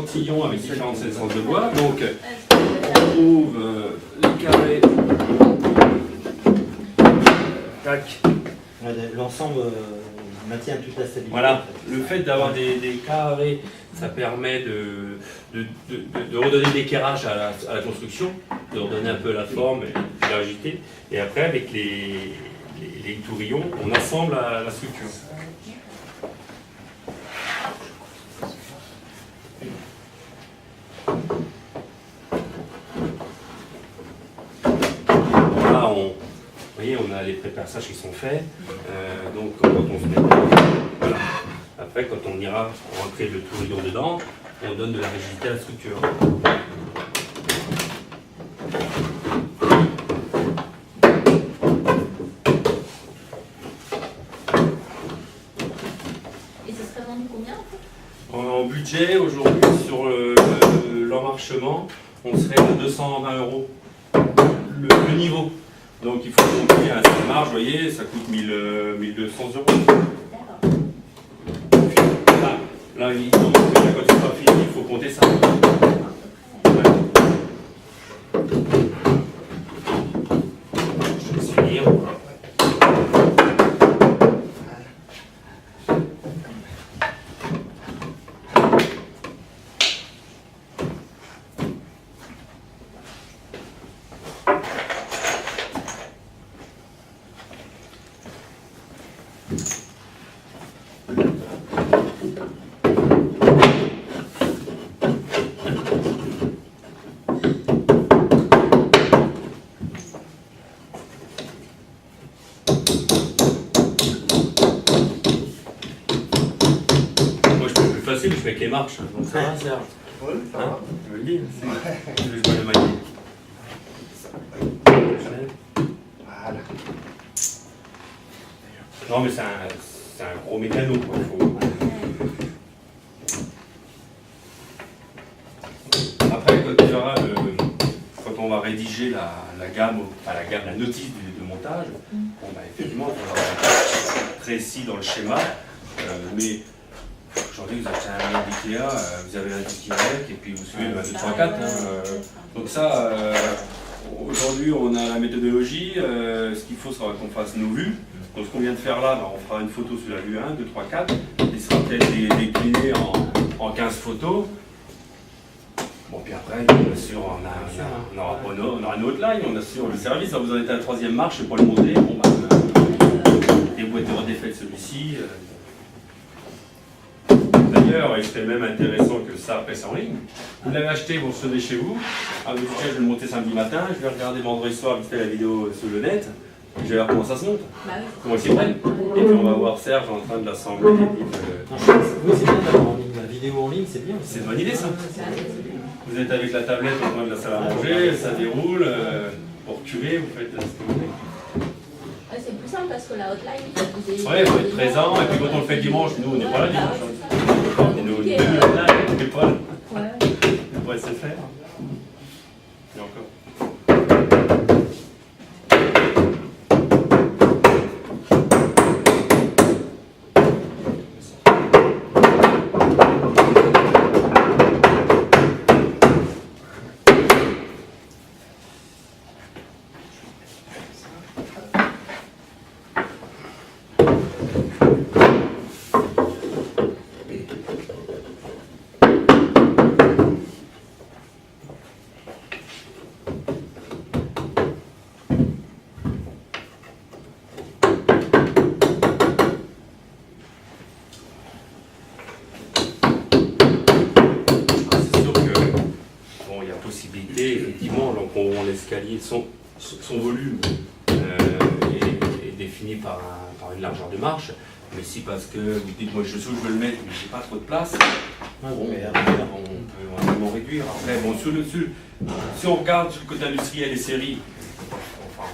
échantillon avec différentes essences de bois. Donc, on trouve les carrés. Tac. L'ensemble maintient toute la stabilité. Voilà, le fait d'avoir des carrés, ça permet de redonner de l'éclairage à la construction, de redonner un peu la forme et de l'agiter. Et après, avec les tourillons, on assemble la structure. Voilà, vous voyez, on a les pré-perçages qui sont faits. Donc, quand on se met, voilà. Après, quand on ira rentrer le tourillon dedans, on donne de la rigidité à la structure. Et ça serait vendu combien En budget, aujourd'hui, sur l'emmarchement, on serait à 220 € le niveau. Donc il faut compter à cette marge, vous voyez, ça coûte 1200 €. Là, quand c'est pas fini, il faut compter ça. Je vais finir. Facile, je fais avec les marches, donc ça va, Serge. Oui, ça va. Tu me le dis, je vais le mailler. Voilà. Non, mais c'est un gros mécano, quoi. Après, quand on va rédiger la gamme, la notice de montage, bon, bah, effectivement, on va être précis dans le schéma, mais aujourd'hui, vous achetez un Ikea, vous avez un disque avec, et puis vous suivez le 2, 3, 4. Donc ça, aujourd'hui, on a la méthodologie. Ce qu'il faut, c'est qu'on fasse nos vues. Donc ce qu'on vient de faire là, bah, on fera une photo sur la vue 1, 2, 3, 4. Il sera peut-être décliné en 15 photos. Bon, puis après, bien sûr, on aura une autre ligne, on assure le service. Vous en êtes à la 3e marche, je ne vais pas le monter. Bon, bah, les boîtes de redéfait de celui-ci. D'ailleurs, il serait même intéressant que ça après c'est en ligne. Vous l'avez acheté, vous le recevez chez vous. Ah, mais je vais le monter samedi matin, je vais regarder vendredi soir vite fait la vidéo sur le net. Je vais voir comment ça se monte, comment ils s'y prennent. Et puis on va voir Serge en train de l'assembler. Oui, c'est bien d'avoir en ligne. La vidéo en ligne, c'est bien. C'est une bonne idée ça. Vous êtes avec la tablette au coin de la salle à manger, ça déroule, pour cuver, vous faites ce que vous voulez. C'est plus simple parce que la hotline, Ouais, il faut être présent, et puis quand on le fait dimanche, nous on n'est pas là dimanche. Et nous, on n'est pas là. On pourrait se le faire. Et encore. Effectivement, donc l'escalier, son volume est défini par une largeur de marche, mais si parce que vous dites moi je sais où je veux le mettre, mais j'ai pas trop de place, bon, on peut vraiment réduire. Après, bon, si on regarde sur le côté industriel et série, enfin,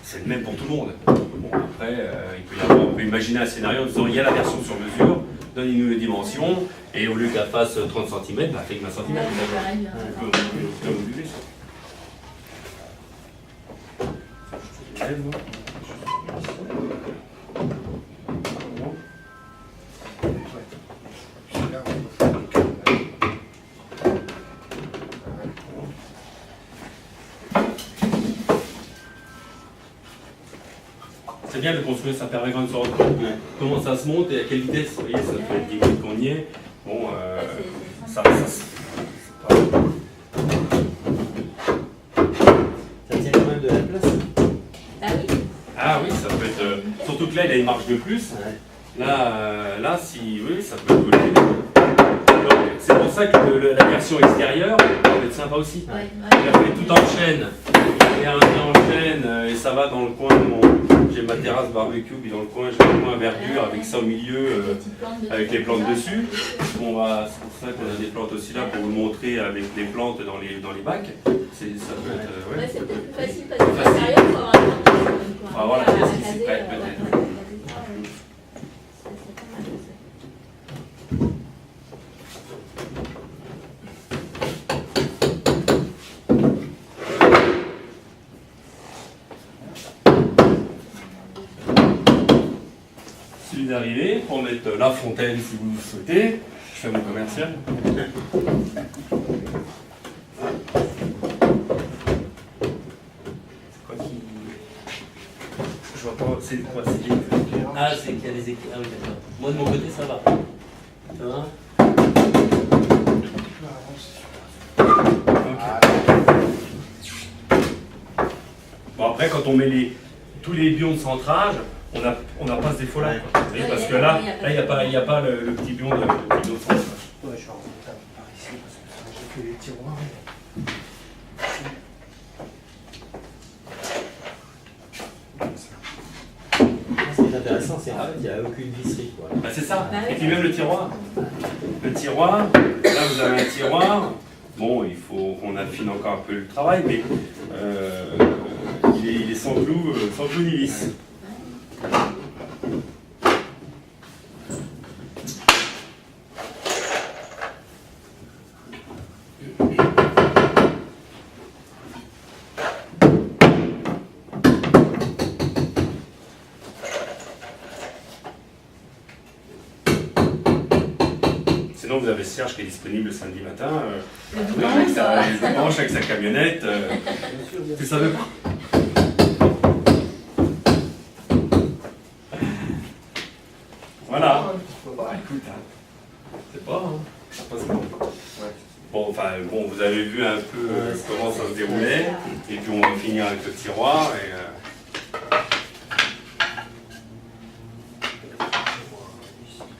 c'est le même pour tout le monde. Bon, après, on peut imaginer un scénario en disant il y a la version sur mesure, donnez-nous les dimensions, et au lieu qu'elle fasse 30 cm, bah, fait 20 cm. On peut moduler ça. c'est bien de construire, ça permet quand même de se rendre compte de comment ça se monte et à quelle vitesse. Vous voyez, ça fait 10 minutes qu'on y est. Bon, ça c'est pas... Ça tient quand même de la place. Bah oui. Ah oui, ça peut être... surtout que là, il a une marge de plus. Ouais. Là, si... Oui, ça peut être coller. C'est pour ça que la version extérieure peut être sympa aussi. Ouais, Il a fait tout en chaîne. Il y a un pied en chaîne et ça va dans le coin de mon... J'ai ma terrasse barbecue, puis dans le coin, j'ai un coin verdure avec ça au milieu, avec les plantes dessus. C'est pour ça qu'on a des plantes aussi là pour vous montrer avec les plantes dans les bacs. Ça peut être... Ouais, c'est peut-être plus facile parce que l'extérieur, il faut avoir un plan qui se donne, quoi. Ah, voilà, À qu'est-ce qui caser, s'y prête, ouais, peut-être. ouais, c'est pas mal, ça. Celui d'arriver pour mettre la fontaine si vous le souhaitez. Je fais mon commercial. C'est quoi qui... Je vois pas, c'est quoi, c'est qui... Ah, c'est qu'il y a des équipes. Ah oui, d'accord. Moi, de mon côté, ça va. Ça va? Bon, après, quand on met tous les bions de centrage, on n'a pas ce défaut-là. Ouais. Vous voyez, parce que là, il n'y a pas le petit bion de centrage. Ouais, je suis en retard par ici parce que j'ai fait les tiroirs. Ce qui est intéressant, c'est qu'il n'y a aucune visserie, quoi. Bah, c'est ça. Bah oui. Et puis même le tiroir. Le tiroir, là vous avez un tiroir. Bon, il faut qu'on affine encore un peu le travail, mais il est sans clou ni vis. Sinon, vous avez Serge qui est disponible le samedi matin. Le Il dimanche, branche avec sa camionnette. Tu savais pas? Voilà. Bah, écoute, C'est pas, hein. C'est pas ça. Bon, vous avez vu un peu comment ça se déroulait. Et puis on va finir avec le tiroir.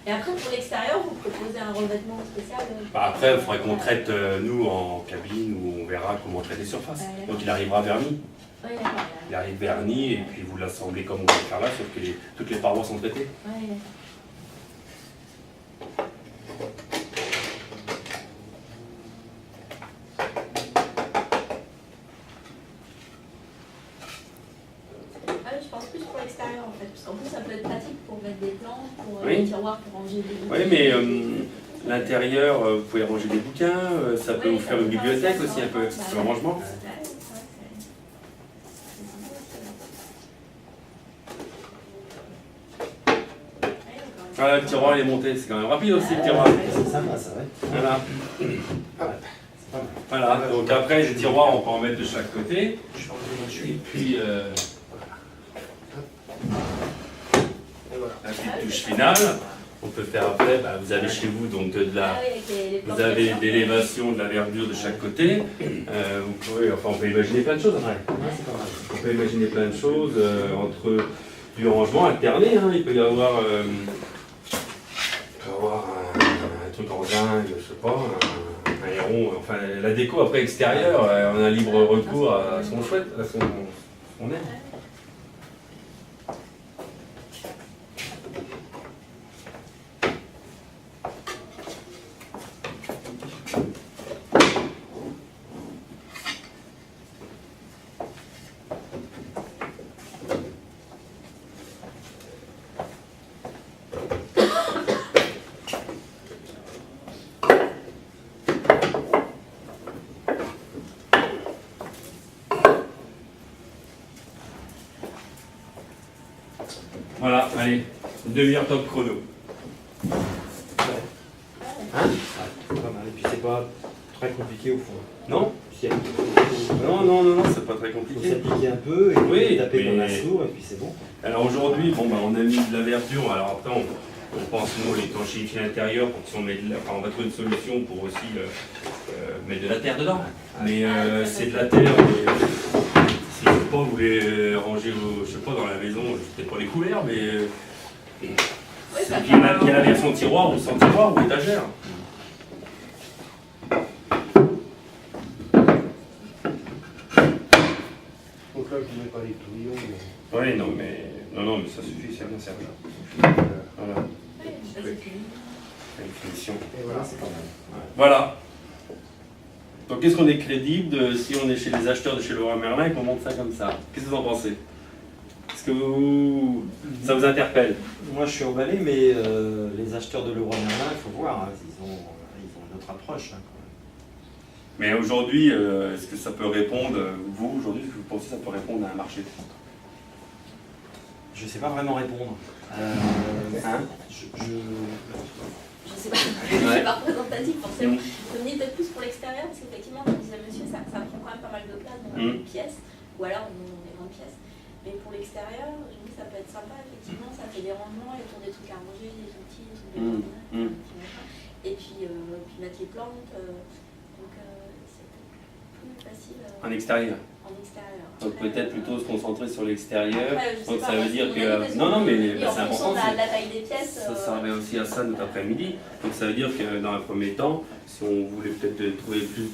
Et après, pour l'extérieur, vous proposez un revêtement spécial Après, il faudrait qu'on traite, nous, en cabine, où on verra comment traiter les surfaces. Ouais, Donc il arrivera verni. Oui, d'accord. Il arrive verni et puis vous l'assemblez comme on va le faire là, sauf que toutes les parois sont traitées. Ouais, d'accord. Ah oui, je pense plus pour l'extérieur en fait, parce qu'en plus ça peut être pratique pour mettre des plantes, pour Oui. les tiroirs, pour ranger des bouquins. Oui, mais l'intérieur, vous pouvez ranger des bouquins, ça peut vous faire une bibliothèque aussi un peu, un rangement. Voilà, le tiroir il est monté, c'est quand même rapide aussi le tiroir. C'est sympa, ça, ouais. Voilà. C'est pas mal. Voilà, donc après les tiroirs on peut en mettre de chaque côté. je suis en Et puis Et voilà. la petite touche finale, on peut faire après, vous avez chez vous donc de la. Ah oui, avec les plantes Vous avez de chambre. l'élévation de la verdure de chaque côté. Vous pouvez, on peut imaginer plein de choses après. Ouais, c'est pas mal. On peut imaginer plein de choses entre du rangement alterné. Hein. Il peut y avoir, un truc en zinc, je sais pas, un héron. Enfin, la déco après extérieure, on a un libre recours à son chouette, à son aide. Voilà, allez, une demi-heure top chrono. Hein? Ouais, c'est pas mal. Et puis c'est pas très compliqué au fond. Non? Si elle Non, c'est pas très faut compliqué. s'appliquer un peu et Oui, puis taper dans mais- l'assaut et puis c'est bon. Alors aujourd'hui, bon, bah, on a mis de la verdure. Alors après, on pense nous l'étanchéité intérieure pour que si on met on va trouver une solution pour aussi mettre de la terre dedans. Mais c'est de la terre. Si je sais pas, vous voulez ranger, je sais pas, dans la maison, peut-être pas les couverts, mais Ouais, il ça y a la version tiroir ou sans tiroir ou étagère. Donc là, je ne mets pas les touillons. Oui, non, mais ça suffit, c'est bien servi. Voilà, Ouais, ça, c'est fini. une finition. Et voilà, c'est pas mal. Voilà. Donc est-ce qu'on est crédible si on est chez les acheteurs de chez Leroy Merlin et qu'on monte ça comme ça? Qu'est-ce que vous en pensez? Est-ce que ça vous interpelle? Moi je suis emballé, mais les acheteurs de Leroy Merlin, il faut voir, hein, ils ont une autre approche. Hein, quand Mais aujourd'hui, est-ce que ça peut répondre, vous aujourd'hui, est-ce que vous pensez que ça peut répondre à un marché? même. Je ne sais pas vraiment répondre. Hein? Je sais pas, c'est pas représentatif forcément. Je me dis peut-être plus pour l'extérieur, parce qu'effectivement, comme disait monsieur, ça prend quand même pas mal de place dans les pièces, ou alors dans les grandes pièces. Mais pour l'extérieur, je me dis ça peut être sympa, effectivement, ça fait des rangements, il y a toujours des trucs à ranger, des outils, des trucs de jardinage, des petits machins. Et puis mettre les plantes, donc c'est plus facile En extérieur. en extérieur. Donc peut-être plutôt se concentrer sur l'extérieur. Après, je sais Donc pas, ça veut parce dire qu'on a dit, que... parce Non, qu'on mais dit, c'est en fonction important. de la taille des pièces. Ça revient aussi à ça notre après-midi. Donc ça veut dire que dans un premier temps, si on voulait peut-être trouver plus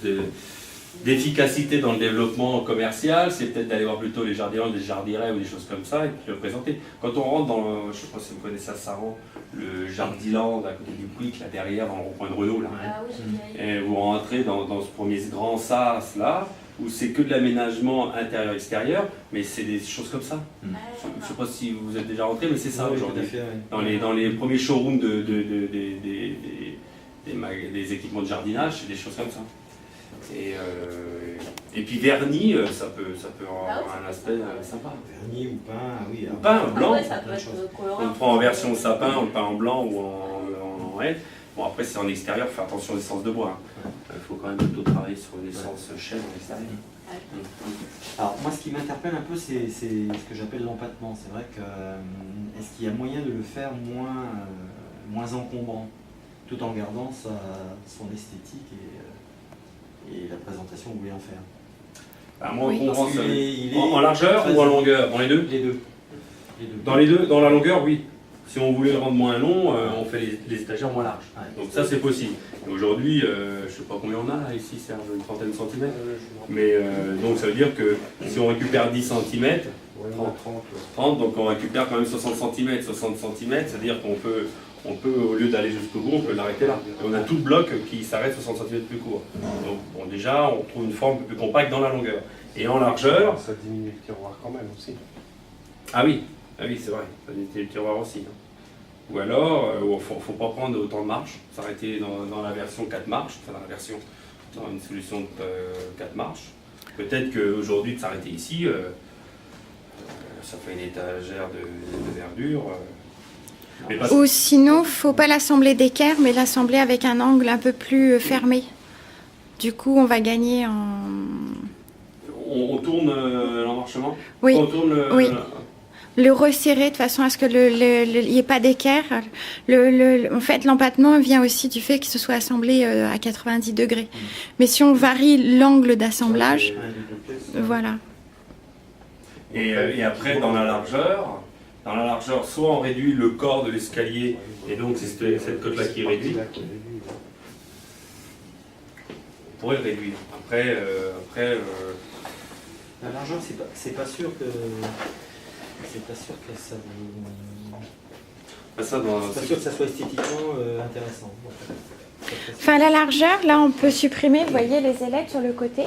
d'efficacité dans le développement commercial, c'est peut-être d'aller voir plutôt les jardiniers, des jardinets ou des choses comme ça et puis le présenter. Quand on rentre dans, je ne sais pas si vous connaissez à Saran, le Jardiland à côté du Pouic, là derrière, dans le rond-point de Renault, là. Ah oui, j'ai bien Et vous rentrez dans ce premier grand sas là, où c'est que de l'aménagement intérieur-extérieur, mais c'est des choses comme ça. Je ne sais pas si vous êtes déjà rentré, mais c'est ça Oui, aujourd'hui. tout à fait, oui. Dans les premiers showrooms des équipements de jardinage, c'est des choses comme ça. Et puis vernis, ça peut avoir un aspect sympa. Vernis ou pain, oui. Ou pain blanc, ouais, ça peut être colorant. on le prend en version sapin, on le peint en blanc ou en haie. Bon après c'est en extérieur, faut faire attention aux essences de bois. Il faut quand même plutôt travailler sur une essence chêne en extérieur. Alors moi ce qui m'interpelle un peu c'est ce que j'appelle l'empattement. C'est vrai que est-ce qu'il y a moyen de le faire moins encombrant, tout en gardant son esthétique et la présentation que vous voulez en faire? Moi, Oui. on pense, Parce qu'il est en largeur ou en longueur? Dans les deux? Les deux. Dans les deux, dans la longueur, oui. Si on voulait le rendre moins long, on fait les étagères moins larges. Ouais. Donc ça c'est possible. Et aujourd'hui, je ne sais pas combien on a là, ici, Serge, une trentaine de centimètres. Mais donc ça veut dire que si on récupère 10 cm, 30, donc on récupère quand même 60 cm. 60 cm, c'est-à-dire qu'on peut, au lieu d'aller jusqu'au bout, on peut l'arrêter là. Et on a tout le bloc qui s'arrête 60 cm plus court. Donc bon, déjà, on trouve une forme un peu plus compacte dans la longueur. Et en largeur... Ça diminue le tiroir quand même aussi. Ah oui, c'est vrai, ça était le tiroir aussi. Hein. Ou alors, il ne faut pas prendre autant de marches, s'arrêter dans la version 4 marches, enfin dans une solution de 4 marches. Peut-être qu'aujourd'hui, de s'arrêter ici, ça fait une étagère de verdure. Mais pas- Ou sinon, il ne faut pas l'assembler d'équerre, mais l'assembler avec un angle un peu plus fermé. Du coup, on va gagner en... on tourne l'emmarchement? Oui, On tourne oui. Le resserrer de façon à ce que il n'y ait pas d'équerre. En fait, l'empattement vient aussi du fait que ce soit assemblé à 90 degrés. Mais si on varie l'angle d'assemblage, voilà. Et après, dans la largeur, soit on réduit le corps de l'escalier, et donc c'est cette côte-là qui est réduite. On pourrait le réduire. Après, La largeur, c'est pas sûr que ça vous... ça C'est pas sûr que ça soit esthétiquement intéressant. Enfin, la largeur, là, on peut supprimer, vous voyez, les ailettes sur le côté.